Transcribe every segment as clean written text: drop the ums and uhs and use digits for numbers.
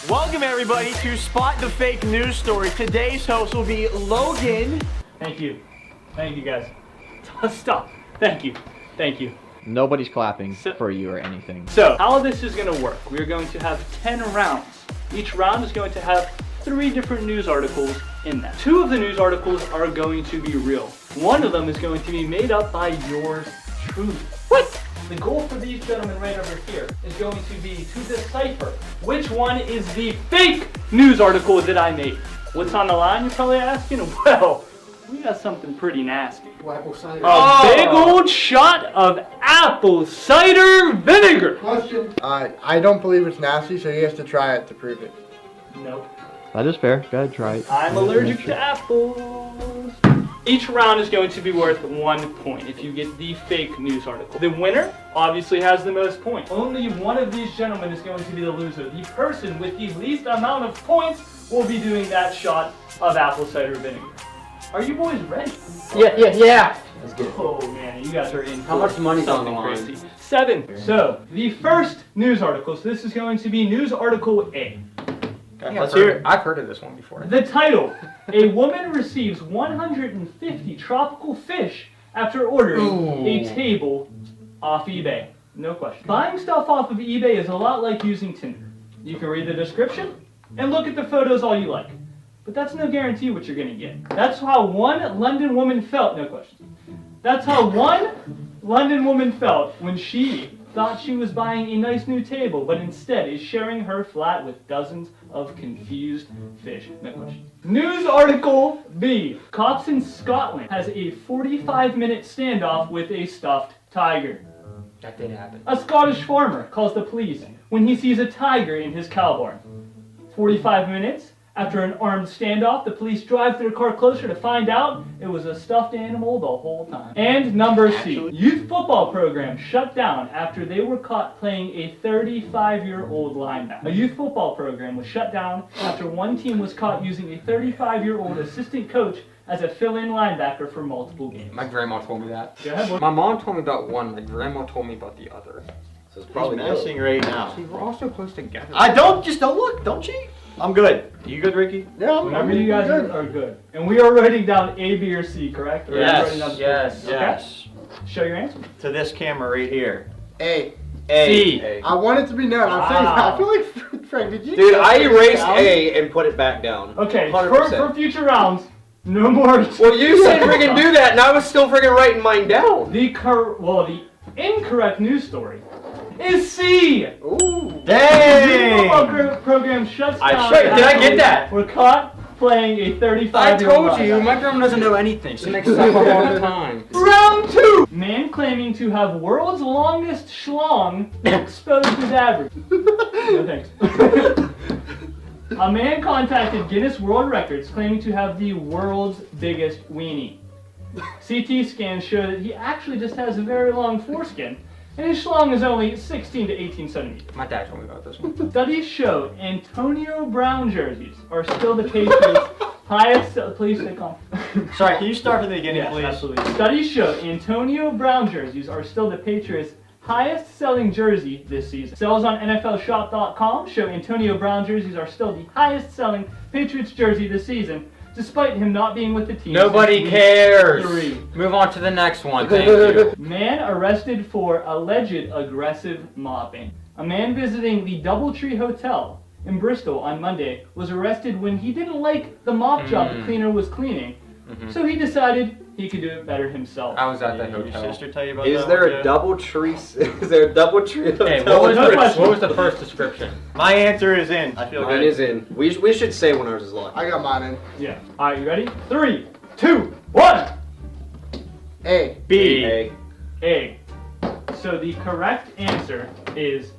Welcome everybody to Spot the Fake News Story. Today's host will be Logan. Thank you. Thank you guys. Stop. Thank you. Thank you. Nobody's clapping for you or anything. So, how this is going to work, we're going to have 10 rounds. Each round is going to have 3 different news articles in that. 2 of the news articles are going to be real. 1 of them is going to be made up by yours truly. What? The goal for these gentlemen right over here is going to be to decipher which one is the fake news article that I made. What's on the line, you're probably asking? Well, we got something pretty nasty. Apple cider. A big old shot of apple cider vinegar. Question. I don't believe it's nasty, so he has to try it to prove it. Nope. That is fair. Go ahead, try it. I'm allergic to apples. Each round is going to be worth 1 point if you get the fake news article. The winner obviously has the most points. Only one of these gentlemen is going to be the loser. The person with the least amount of points will be doing that shot of apple cider vinegar. Are you boys ready? Yeah. Let's get it. Oh man, you guys are in. How much money's on the line? Crazy. 7. So, the first news article, so this is going to be news article A. Okay, let's hear it. I've heard of this one before. The title, a woman receives 150 tropical fish after ordering a table off eBay. No question. Buying stuff off of eBay is a lot like using Tinder. You can read the description and look at the photos all you like. But that's no guarantee what you're going to get. That's how one London woman felt. No question. That's how one London woman felt when she thought she was buying a nice new table, but instead is sharing her flat with dozens of confused fish. No question. News article B. Cops in Scotland has a 45-minute standoff with a stuffed tiger. That did happen. A Scottish farmer calls the police when he sees a tiger in his cow barn. 45 minutes after an armed standoff, the police drive their car closer to find out it was a stuffed animal the whole time. And number C. Youth football program shut down after they were caught playing a 35-year-old linebacker. A youth football program was shut down after one team was caught using a 35-year-old assistant coach as a fill-in linebacker for multiple games. My grandma told me that. Go ahead, boy. My mom told me about one, my grandma told me about the other. So it's probably messing right now. See, we're all so close together. Don't look, don't cheat. I'm good. You good, Ricky? Yeah, Whenever you guys are good. And we are writing down A, B, or C, correct? Or Yes, are we writing down yes, okay? Yes. Show your answer. To this camera right here. A. A. C. I want it to be known. I feel like, Frank, did you? Dude, I erased A and put it back down. Okay, 100%. for future rounds, no more. Well, you said friggin' do that, and I was still friggin' writing mine down. The incorrect news story is C. Ooh. Dang! Football program shuts down. Wait, did I get that? We're caught playing a 35-year-old. I told you, linebacker. my grandma doesn't know anything. She makes stuff up all the time. Round 2. Man claiming to have world's longest schlong exposed his average. No thanks. A man contacted Guinness World Records claiming to have the world's biggest weenie. CT scans show that he actually just has a very long foreskin, and his schlong is only 16 to 18 centimeters. My dad told me about this one. Studies show Antonio Brown jerseys are still the Patriots' highest. Please stay calm. Sorry, can you start from the beginning, Yes, please? absolutely. Studies show Antonio Brown jerseys are still the Patriots' highest selling jersey this season. Sales on NFLshop.com show Antonio Brown jerseys are still the highest selling Patriots jersey this season, despite him not being with the team. Nobody since cares. week 3. Move on to the next one, thank you. Man arrested for alleged aggressive mopping. A man visiting the Doubletree Hotel in Bristol on Monday was arrested when he didn't like the mop job the cleaner was cleaning, so he decided he could do it better himself. I was at the Your hotel. sister tell you about Is that there one, a too? double tree? Is there a double tree? Hey, hotel? what was the first description? My answer is in. I feel Mine good. is in. We should say when ours is locked. I got mine in. Yeah. Alright, you ready? 3, 2, 1! A. B. A. A. So the correct answer is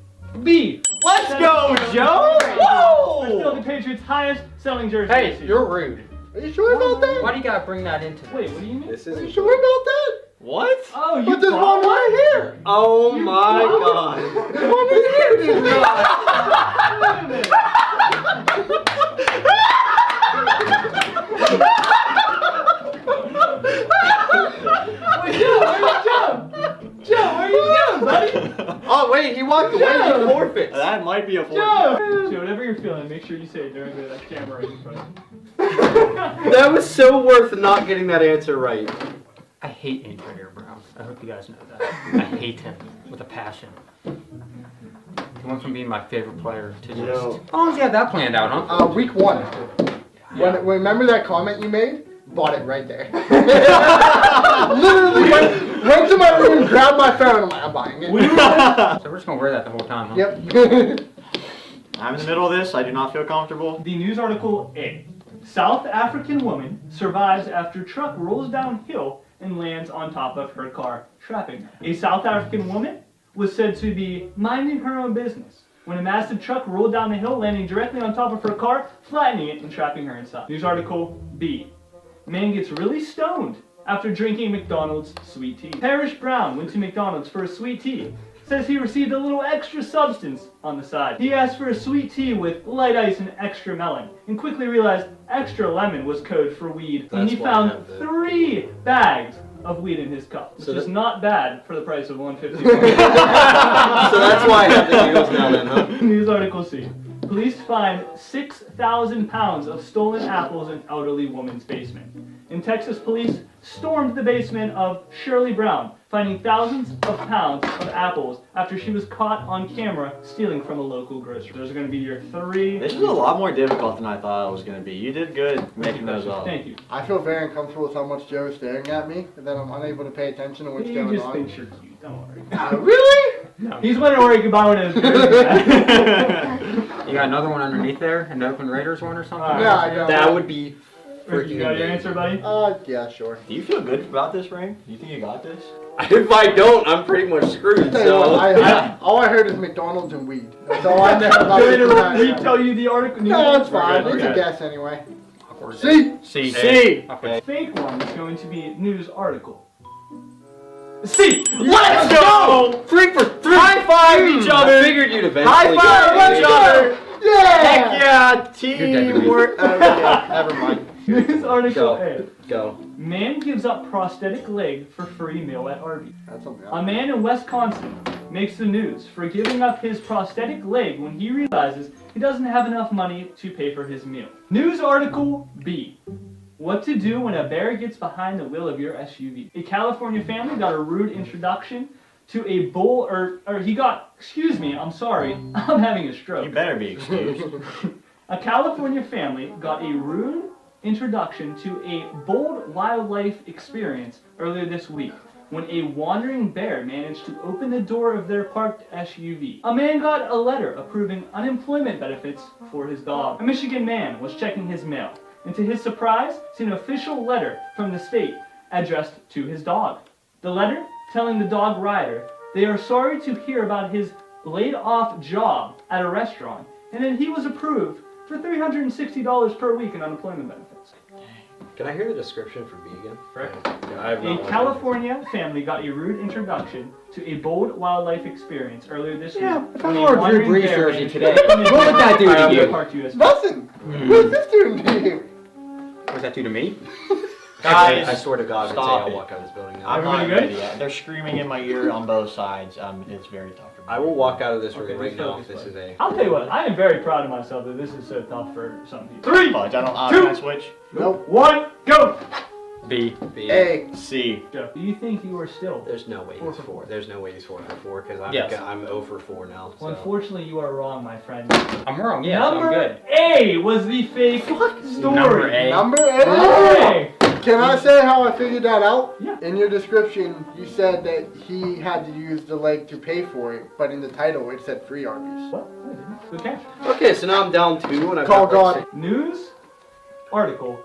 B. Let's go, Joe! We're still the Whoa! Patriots' highest selling jersey. Hey, this season. you're rude. Are you sure about that? Why do you gotta bring that into this? Wait, what do you mean? This Are you isn't. sure about that? What? Oh, you But there's bought one right here. Oh my god. There's one right here. Wait a minute. Wait, Joe, where you Joe? Joe, where you going, buddy? Oh wait, he walked away. He forfeits. That might be a 4. Joe! So whatever your you're feeling, make sure you say it during the camera right in front of you. That was so worth not getting that answer right. I hate Andrew Brown. I hope you guys know that. I hate him with a passion. He went from being my favorite player to just... No. How long does he have that planned out, huh? Week 1. Remember that comment you made? Bought it right there. Literally went to my room, grabbed my phone, I'm like, I'm buying it. So we're just gonna wear that the whole time, huh? Yep. I'm in the middle of this. I do not feel comfortable. The news article A. South African woman survives after truck rolls downhill and lands on top of her car, trapping her. A South African woman was said to be minding her own business when a massive truck rolled down the hill, landing directly on top of her car, flattening it and trapping her inside. News article B. Man gets really stoned after drinking McDonald's sweet tea. Parrish Brown went to McDonald's for a sweet tea. Says he received a little extra substance on the side. He asked for a sweet tea with light ice and extra melon, and quickly realized extra lemon was code for weed. And he found 3 bags of weed in his cup, which is not bad for the price of $1.50. So that's why I have the needles now then, huh? News article C. Police find 6,000 pounds of stolen apples in elderly woman's basement. In Texas, police stormed the basement of Shirley Brown, finding thousands of pounds of apples after she was caught on camera stealing from a local grocery. Those are going to be your 3. This is a lot more difficult than I thought it was going to be. You did good making those up. Thank you. I feel very uncomfortable with how much Joe is staring at me, and then I'm unable to pay attention to what's He going just on. thinks you're cute. Don't worry. Really? No. He's wondering where he could buy one of his You got another one underneath there? An Oakland Raiders one or something? Yeah, I don't. That would be You freaking got your amazing. answer, buddy? Yeah, sure. Do you feel good about this, Ring? Do you think you got this? If I don't, I'm pretty much screwed, Tell you what, so... all I heard is McDonald's and weed. That's all I know about Did this I tonight. retell you the article? No, it's fine. Okay. It's a guess anyway. Awkward. See? C. C. Awkward. Fake one is going to be news article. C. Let's go! 3 for 3! High five each I other! figured you'd eventually High five get it. each other! Yeah! Heck yeah! You're dead to me. Teamwork! Okay, never mind. News article Go. A. Go. Man gives up prosthetic leg for free meal at Arby's. That's something A man in Wisconsin makes the news for giving up his prosthetic leg when he realizes he doesn't have enough money to pay for his meal. News article B. What to do when a bear gets behind the wheel of your SUV. A California family got a rude introduction to a bull, or he got, excuse me, I'm sorry, I'm having a stroke. You better be excused. A California family got a rude introduction to a bold wildlife experience earlier this week when a wandering bear managed to open the door of their parked SUV. A man got a letter approving unemployment benefits for his dog. A Michigan man was checking his mail, and to his surprise, seen an official letter from the state addressed to his dog. The letter telling the dog rider they are sorry to hear about his laid-off job at a restaurant, and that he was approved for $360 per week in unemployment benefits. Can I hear the description for B again? Correct. Yeah, I have A not California family got a rude introduction to a bold wildlife experience earlier this week. if I when a wore a Drew wandering Brees bear jersey managed today, to open the what would door that do to of you? their parked US. Nothing. What's this doing to you? What does that do to me? Guys, I swear to God, I'd say stop I'll it. walk out of this building now. I'm not Everybody ready yet. They're screaming in my ear on both sides. It's very tough for me. I will walk out of this room Okay, right let's now focus, if this is a... I'll tell you what, I am very proud of myself that this is so tough for some people. 3, Fudge, I don't. Two. Can I switch? Nope. 1, go! B. B. A. C. Joe, do you think you are still? There's no way 4 he's for 4. There's no way he's 4 for 4 because Yes. I'm 0 for 4 now. Well, So. unfortunately, you are wrong, my friend. I'm wrong, yeah, so I'm Number good. A was the fake story. Number A. Number Number A. A. Can I say how I figured that out? Yeah. In your description, you said that he had to use the leg to pay for it, but in the title it said free Arby's. What? I didn't. Good catch. Okay, so now I'm down 2 and I've Call got like God. 6. News article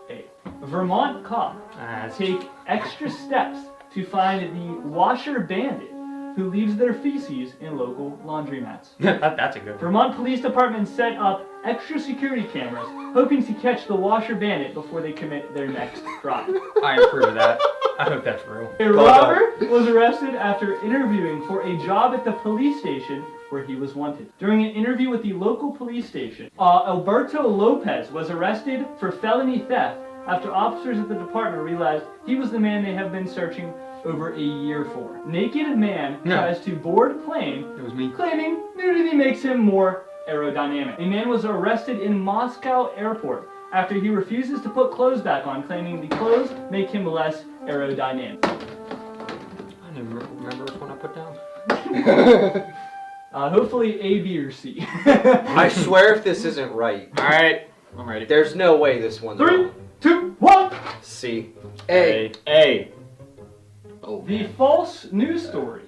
A. Vermont cop That's take extra steps to find the washer bandit who leaves their feces in local laundromats. that's a good one. Vermont Police Department set up extra security cameras, hoping to catch the washer bandit before they commit their next crime. I approve of that. I hope that's real. A robber was arrested after interviewing for a job at the police station where he was wanted. During an interview with the local police station, Alberto Lopez was arrested for felony theft after officers at the department realized he was the man they have been searching over a year for. Naked man tries to board plane, It was me. claiming nudity makes him more aerodynamic. A man was arrested in Moscow airport after he refuses to put clothes back on, claiming the clothes make him less aerodynamic. I don't even remember which one I put down. Hopefully A, B, or C. I swear if this isn't right, Alright, I'm ready. there's no way this one's 3, wrong. 2, 1. C. A. A. The false news story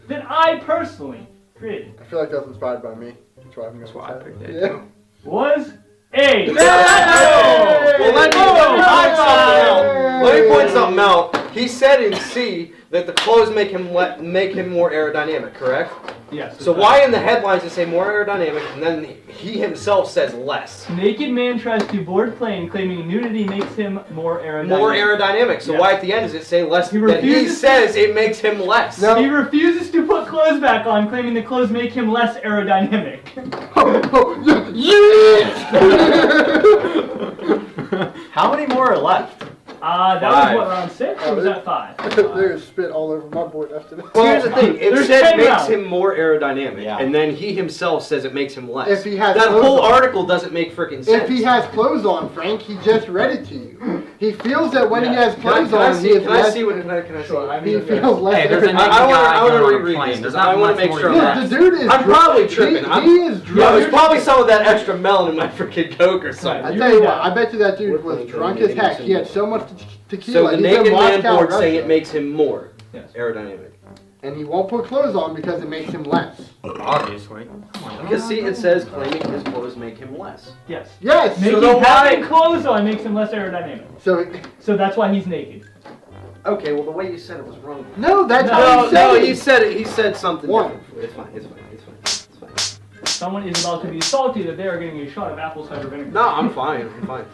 that I personally created I feel like that's inspired by me. That's why I'm going That's to why I picked it. Yeah. was A. Well, let me point something out. Let me point something out. He said in C that the clothes make him more aerodynamic, correct? Yes. So why in the headlines it say more aerodynamic and then he himself says less? Naked man tries to board plane claiming nudity makes him more aerodynamic. More aerodynamic. So Yes. why at the end does it say less? He That he refuses says it makes him less. No. He refuses to put clothes back on, claiming the clothes make him less aerodynamic. How many more are left? That Five. was what, round 6 or was that 5? There's spit all over my board after this. Here's the thing. It There's said 10 makes rounds. him more aerodynamic, Yeah. and then he himself says it makes him less. If he has that clothes whole on. article doesn't make freaking sense. If he has clothes on, Frank, he just read it to you. He feels that when he Yeah. has clothes on, he is Can I less. see what? Can I see? Sure, I He mean, feels less. Hey, there's a I naked wanna- guy I wanna going on a reread plane. this, There's because I not wanna much make more sure you that- can Look, the dude is. I'm probably tripping. He is drunk. Yeah, there's probably some of that extra melon in my freaking Coke or something. I tell you what, I bet you that dude was drunk as heck. He had so much tequila. So the He's naked in man Moscow, board saying Russia. it makes him more Yes. aerodynamic. And he won't put clothes on because it makes him less. Obviously. Because see, it says claiming his clothes make him less. Yes. Yes. Making then having why- clothes on makes him less aerodynamic. So So that's why he's naked. Okay, well the way you said it was wrong. no, that's No, how he said No, it. he said it. He said something One. different. It's fine. It's fine. It's fine. It's fine. Someone is about to be salty that they are getting a shot of apple cider vinegar. No, I'm fine. I'm fine.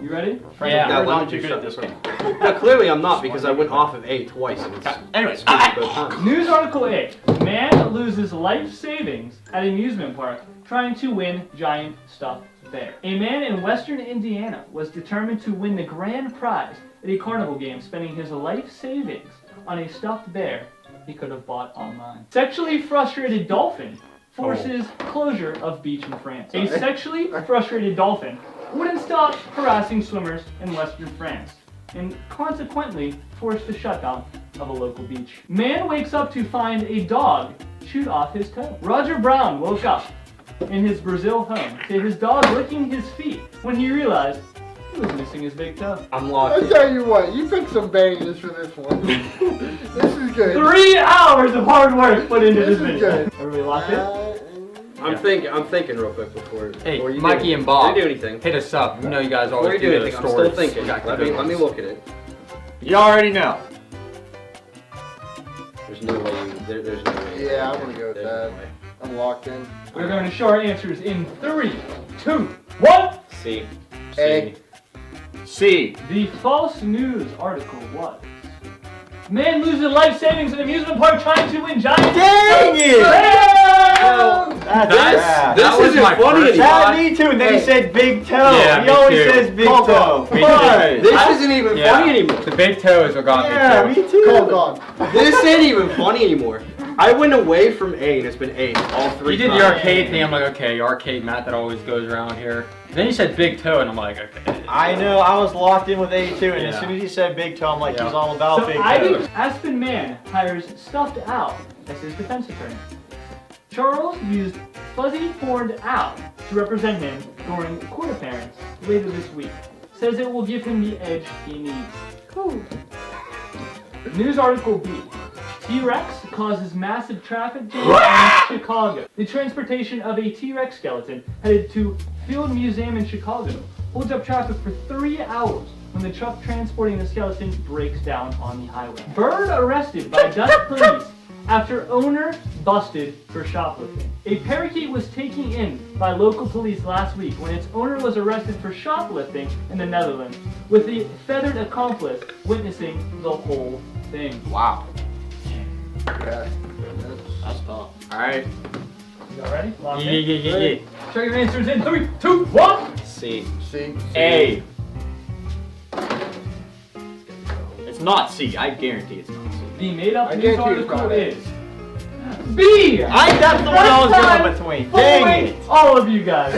You ready? Frank, Yeah. you're Let not me too do good at this something. one. No, clearly I'm not because I went off of A twice. And it's Anyways, both times. News article A. Man loses life savings at amusement park trying to win giant stuffed bear. A man in western Indiana was determined to win the grand prize at a carnival game, spending his life savings on a stuffed bear he could have bought online. Sexually frustrated dolphin forces closure of beach in France. A sexually frustrated dolphin wouldn't stop harassing swimmers in western France and consequently forced the shutdown of a local beach. Man wakes up to find a dog chewed off his toe. Roger Brown woke up in his Brazil home to his dog licking his feet when he realized he was missing his big toe. I'm locked. I tell you what, you picked some bangers for this one. This is good. 3 hours of hard work put into this This is video. good. Everybody locked in? I'm thinking real quick before. Hey, before you Mikey do, and Bob. Before you do anything. Hit us up. You know you guys Before always you do do the anything, I'm stories. still thinking. We got the Let me good ones. look at it. you already know. There's no way. There's no way. Yeah, I'm gonna go with There's that. no way. I'm locked in. We're going to show our answers in 3, 2, 1. C. A. C. The false news article was: man loses life savings at amusement park trying to win giant. Dang it! Damn! That's This That was isn't my funny first anymore. that me too, and then he said big toe. Yeah, he me always too. says big Call toe. Me Why? This isn't even funny anymore. The big toes are gone. Yeah, big me toe. too. Call gone. This ain't even funny anymore. I went away from A and it's been A all 3 You did times. the arcade thing. I'm like, okay, arcade Matt that always goes around here. Then you said big toe, and I'm like, okay. I know, I was locked in with A2, and as Yeah. soon as he said big toe, I'm like, Yeah. he's all about So big I toes. think Aspen man hires stuffed owl as his defense attorney. Charles used fuzzy horned owl to represent him during court appearance later this week. Says it will give him the edge he needs. Cool. News article B. T-Rex causes massive traffic jam in Chicago. The transportation of a T-Rex skeleton headed to Field Museum in Chicago holds up traffic for 3 hours when the truck transporting the skeleton breaks down on the highway. Bird arrested by Dutch police after owner busted for shoplifting. A parakeet was taken in by local police last week when its owner was arrested for shoplifting in the Netherlands, with the feathered accomplice witnessing the whole thing. Wow. Yeah. That's tough. Alright. Y'all ready? Locked Yeah, in? yeah, yeah, yeah. Show your answers in 3, 2, 1. C. See? A. It's not C. I guarantee it's not C. The made-up I news guarantee it's article not A. is B! That's the one I was going between. Dang it. All of you guys.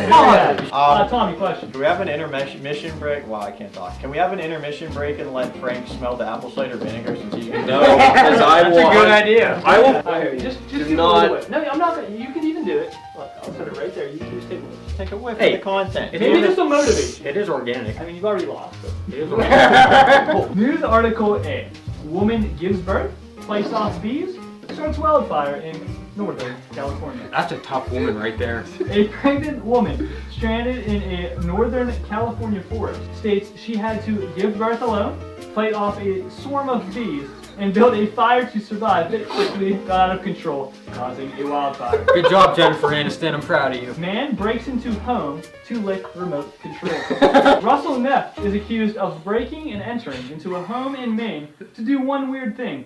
Tommy, question. Do we have an intermission break? Wow, I can't talk. Can we have an intermission break and let Frank smell the apple cider vinegar since he can? No, because I will. That's a good idea. I will. Alright, just Do do not- a little bit. No, I'm not gonna. You can even do it. Look, I'll put it right there. You can just take a whiff. Take a whiff Hey. of the content. Maybe this will motivate you. It is organic. I mean, you've already lost. But. It is organic. News article A. Woman gives birth, fights off bees, starts wildfire in Northern California. That's a tough woman right there. A pregnant woman stranded in a Northern California forest states she had to give birth alone, fight off a swarm of bees, and build a fire to survive that quickly got out of control, causing a wildfire. Good job, Jennifer Aniston. I'm proud of you. Man breaks into home to lick remote control. Russell Neff is accused of breaking and entering into a home in Maine to do one weird thing.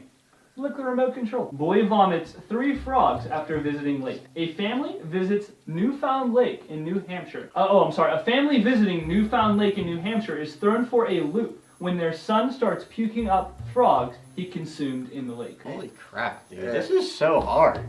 Lick the remote control. Boy vomits 3 frogs after visiting lake. A family visits Newfound Lake in New Hampshire. A family visiting Newfound Lake in New Hampshire is thrown for a loop when their son starts puking up frogs he consumed in the lake. Holy crap, dude. This is so hard.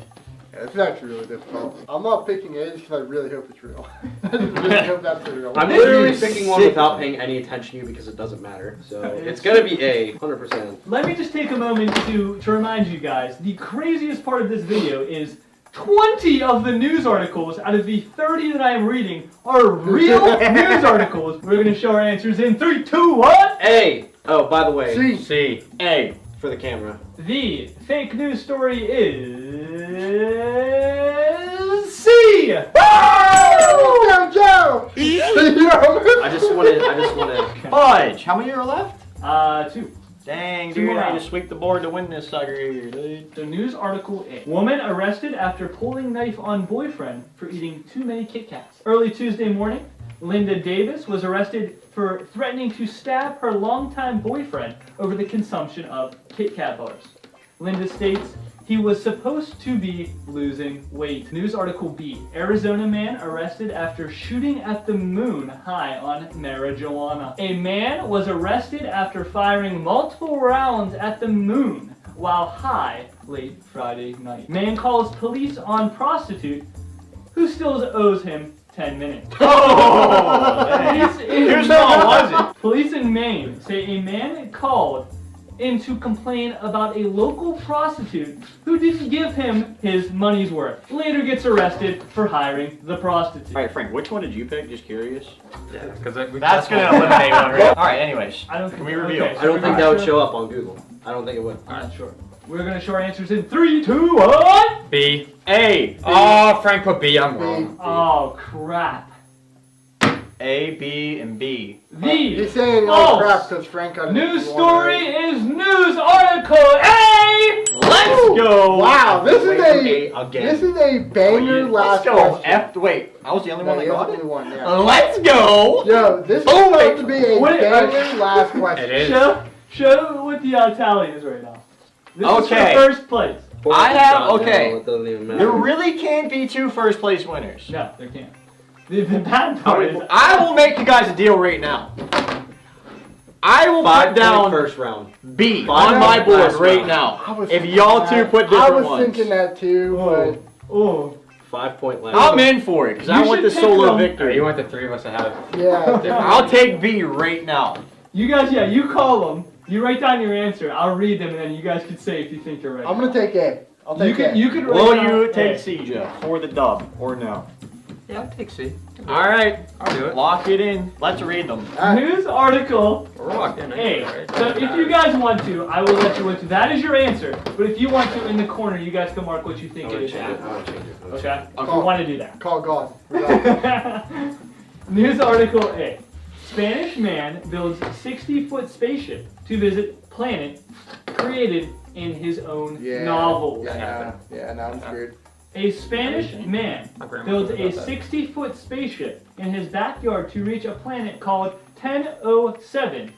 Yeah, it's actually really difficult. I'm not picking A's because I really hope it's real. I really hope that's real. I'm literally picking one without paying any attention to you because it doesn't matter. So it's gonna be A, 100%. Let me just take a moment to remind you guys, the craziest part of this video is 20 of the news articles out of the 30 that I am reading are real news articles. We're going to show our answers in 3, 2, 1. A. Oh, by the way, C. C. A. for the camera. The fake news story is C. Go, Joe! I just wanna. Fudge. How many are left? 2. Dang, Two dude. more I need rounds. to sweep the board to win this sucker here, dude. The news article A. Woman arrested after pulling knife on boyfriend for eating too many Kit Kats. Early Tuesday morning, Linda Davis was arrested for threatening to stab her longtime boyfriend over the consumption of Kit Kat bars. Linda states he was supposed to be losing weight. News article B. Arizona man arrested after shooting at the moon high on marijuana. A man was arrested after firing multiple rounds at the moon while high late Friday night. Man calls police on prostitute who still owes him 10 minutes. Here's how it was. Police in Maine say a man called in to complain about a local prostitute who didn't give him his money's worth. Later gets arrested for hiring the prostitute. Alright, Frank, which one did you pick? Just curious. Yeah, because That's gonna eliminate one, right? Alright, anyways. I don't Can think we reveal? okay, so I don't think we're that would not show up on Google. I don't think it would. I'm not sure. We're gonna show our answers in 3, 2, 1. B. A. Oh, Frank put B. I'm wrong. Oh crap. A, B, and B. He's The saying false oh crap because Frank got news one story right. is news article A. Let's go! Wow, this is Wait, a again. this is a banger Let's last go. question. F. Wait, I was the only one that you got have it. to do one, yeah. Let's go! Yo, this is Boom, supposed to be a Wait, banger last question. It is. Show what the tally is right now. This Okay. is for first place. I have- No, okay. it doesn't even matter. There really can't be 2 first place winners. No, there can't. The bad part is I will make you guys a deal right now. I will put down first round. B Five on my points board last right round. now. If y'all two put I different was ones. thinking that too, but oh. 5 point last. I'm in for it because I You want the should pick solo them. victory. You want the 3 of us to have it. yeah. I'll take B right now. You guys, yeah, you call them. You write down your answer. I'll read them, and then you guys can say if you think you're right. I'm gonna take A. I'll You take could, A. you could write Will down you A. take C, Joe, for the dub or no? Yeah, I'll take C. All right, I'll do it. lock it in. Let's read them. News article We're locked in. A. Right? So if you guys want to, I will let you win. That is your answer. But if you want to, in the corner, you guys can mark what you think it is. Okay? If you want to do that. Call God. We got it. News article A. Spanish man builds 60-foot spaceship to visit planet created in his own Yeah. novel. Yeah. Now I'm screwed. A Spanish man My grandma builds told a me about that. 60-foot spaceship in his backyard to reach a planet called 1007.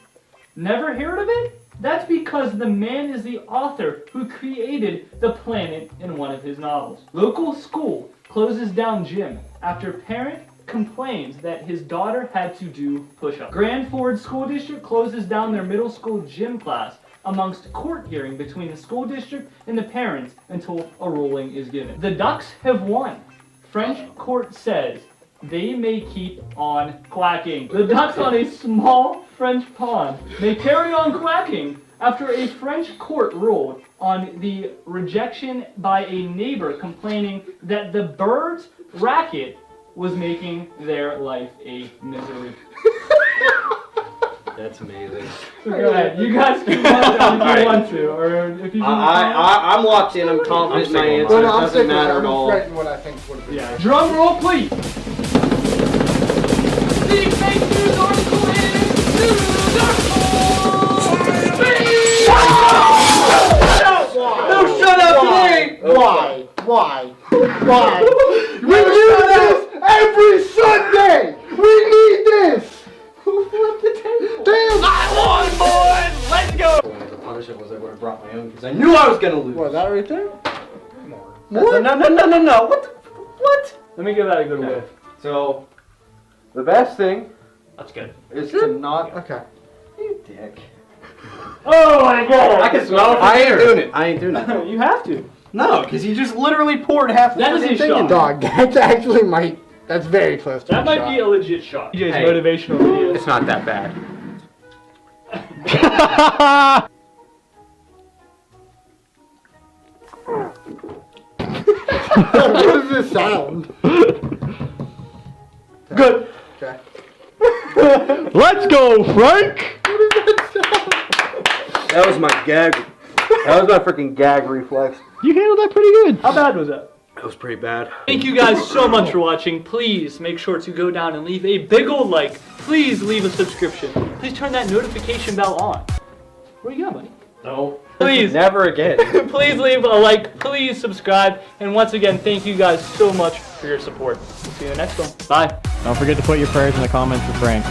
Never heard of it? That's because the man is the author who created the planet in one of his novels. Local school closes down gym after parent complains that his daughter had to do push-ups. Grand Ford School District closes down their middle school gym class amongst court hearing between the school district and the parents until a ruling is given. The Ducks have won. French court says they may keep on quacking. The ducks on a small French pond may carry on quacking after a French court ruled on the rejection by a neighbor complaining that the birds' racket was making their life a misery. That's amazing. So go ahead. You guys can watch down if you want to, or if you. I'm locked in. I'm confident in my answer. Well, It no, I'm doesn't matter at I'm all. threatening what I think would be. Yeah. Drum roll, please. The fake news article is news No, shut up today! Why? We use this every Sunday! We need this! Who flipped the table? Damn! I won, boys! Let's go! The punishment was I would have brought my own because I knew I was gonna lose. What, that right there? What? No. What? Let me give that a good whiff. So, the best thing That's good. is to not. Okay. You dick. Oh my god! I can smell it. I ain't doing it. You have to. No, because you just literally poured half the That is a thing shot. in. Dog, that's actually that's very close to That a might shot. be a legit shot. DJ's Hey. motivational videos. It's not that bad. What does this sound? Good. Okay. Let's go, Frank! That was my gag. That was my freaking gag reflex. You handled that pretty good. How bad was that? That was pretty bad. Thank you guys so much for watching. Please make sure to go down and leave a big old like. Please leave a subscription. Please turn that notification bell on. Where you going, buddy? No. Please. Never again. Please leave a like. Please subscribe. And once again, thank you guys so much for your support. We'll see you in the next one. Bye. Don't forget to put your prayers in the comments for Frank.